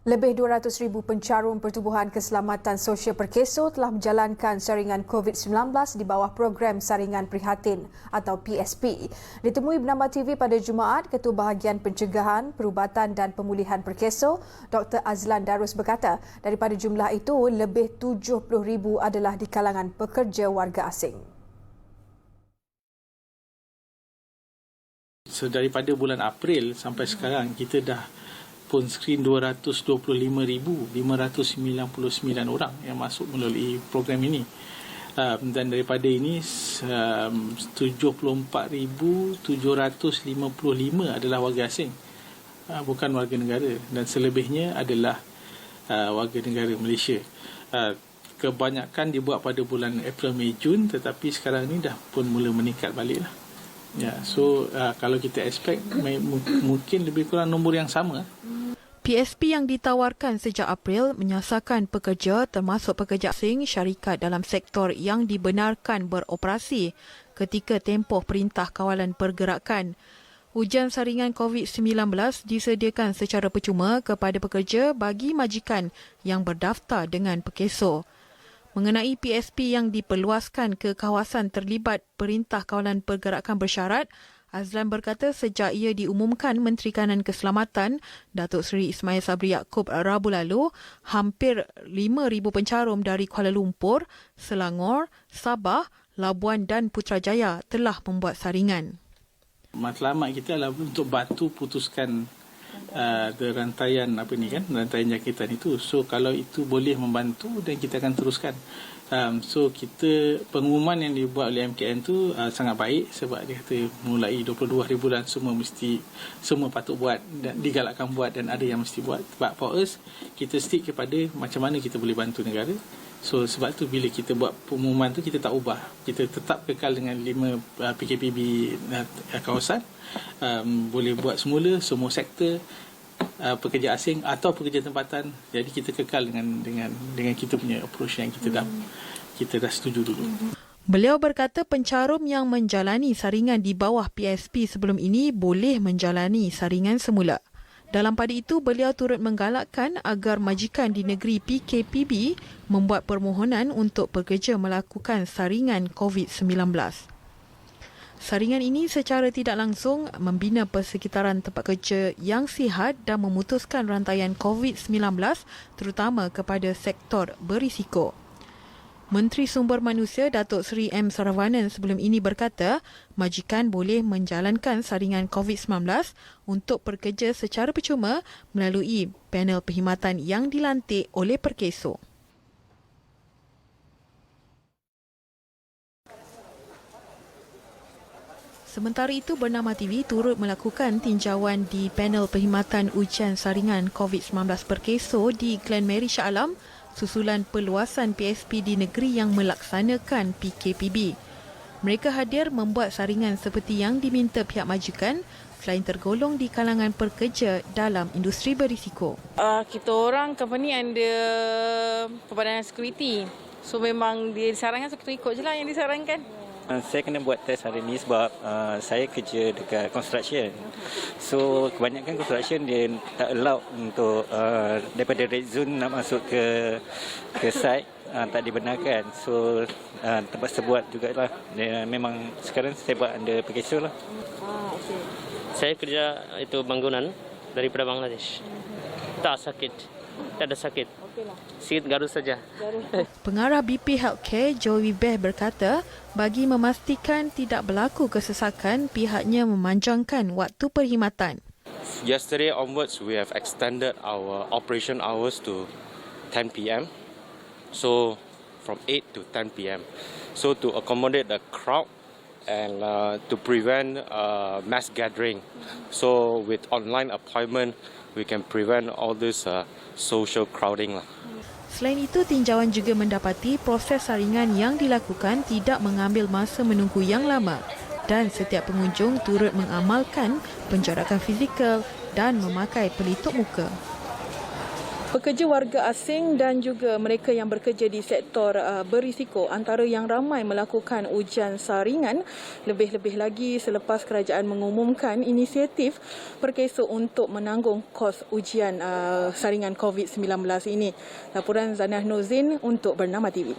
Lebih 200,000 pencarum Pertubuhan Keselamatan Sosial Perkeso telah menjalankan saringan COVID-19 di bawah program Saringan Prihatin atau PSP. Ditemui bernama TV pada Jumaat, Ketua Bahagian Pencegahan, Perubatan dan Pemulihan Perkeso, Dr. Azlan Darus berkata, daripada jumlah itu, lebih 70,000 adalah di kalangan pekerja warga asing. So, daripada bulan April sampai sekarang, kita dah pun screen 225,599 orang yang masuk melalui program ini. Dan daripada ini 74,755 adalah warga asing, bukan warga negara, dan selebihnya adalah warga negara Malaysia. Kebanyakan dibuat pada bulan April, Mei, Jun, tetapi sekarang ni dah pun mula meningkat balik lah. Ya, so kalau kita expect mungkin lebih kurang nombor yang sama. PSP yang ditawarkan sejak April menyasarkan pekerja termasuk pekerja asing syarikat dalam sektor yang dibenarkan beroperasi ketika tempoh Perintah Kawalan Pergerakan. Ujian saringan COVID-19 disediakan secara percuma kepada pekerja bagi majikan yang berdaftar dengan Perkeso. Mengenai PSP yang diperluaskan ke kawasan terlibat Perintah Kawalan Pergerakan bersyarat, Azlan berkata sejak ia diumumkan Menteri Kanan Keselamatan, Datuk Seri Ismail Sabri Yaakob Rabu lalu, hampir 5,000 pencarum dari Kuala Lumpur, Selangor, Sabah, Labuan dan Putrajaya telah membuat saringan. Matlamat kita adalah untuk bantu putuskan rantaian rantaian jangkitan itu. So kalau itu boleh membantu, dan kita akan teruskan. So pengumuman yang dibuat oleh MKN tu sangat baik, sebab dia kata mulai 22 bulan semua patut buat dan digalakkan buat, dan ada yang mesti buat. But for us, kita stick kepada macam mana kita boleh bantu negara. So sebab tu bila kita buat pengumuman tu, kita tak ubah. Kita tetap kekal dengan 5 PKPB kawasan. Boleh buat semula semua sektor, pekerja asing atau pekerja tempatan. Jadi kita kekal dengan kita punya approach yang kita dah setuju dulu. Beliau berkata pencarum yang menjalani saringan di bawah PSP sebelum ini boleh menjalani saringan semula. Dalam pada itu, beliau turut menggalakkan agar majikan di negeri PKPB membuat permohonan untuk pekerja melakukan saringan COVID-19. Saringan ini secara tidak langsung membina persekitaran tempat kerja yang sihat dan memutuskan rantaian COVID-19 terutama kepada sektor berisiko. Menteri Sumber Manusia Datuk Seri M. Saravanan sebelum ini berkata, majikan boleh menjalankan saringan COVID-19 untuk pekerja secara percuma melalui panel perkhidmatan yang dilantik oleh Perkeso. Sementara itu, Bernama TV turut melakukan tinjauan di panel perkhidmatan ujian saringan COVID-19 Perkeso di Glen Mary Shah Alam susulan perluasan PSP di negeri yang melaksanakan PKPB. Mereka hadir membuat saringan seperti yang diminta pihak majikan selain tergolong di kalangan pekerja dalam industri berisiko. Kita orang company under Perbadangan Security. So memang dia disarankan, so kita ikut je lah yang disarankan. Saya kena buat test hari ni sebab saya kerja dekat construction. So kebanyakan construction dia tak allow untuk daripada red zone nak masuk ke site, tak dibenarkan. So terpaksa buat jugalah. Memang sekarang saya buat under Perkeso lah. Okay. Saya kerja itu bangunan daripada Bangladesh. Tak sakit. Tak ada sakit. Sikit garu saja. Pengarah BP Healthcare Joey Beh berkata, bagi memastikan tidak berlaku kesesakan, pihaknya memanjangkan waktu perkhidmatan. Yesterday onwards, we have extended our operation hours to 10 p.m. So from 8 to 10 p.m. So to accommodate the crowd and to prevent mass gathering. So with online appointment, we can prevent all this social crowding lah. Selain itu, tinjauan juga mendapati proses saringan yang dilakukan tidak mengambil masa menunggu yang lama dan setiap pengunjung turut mengamalkan penjarakan fizikal dan memakai pelitup muka. Pekerja warga asing dan juga mereka yang bekerja di sektor berisiko antara yang ramai melakukan ujian saringan, lebih-lebih lagi selepas kerajaan mengumumkan inisiatif Perkeso untuk menanggung kos ujian saringan COVID-19 ini. Laporan Zanah Nozin untuk Bernama TV.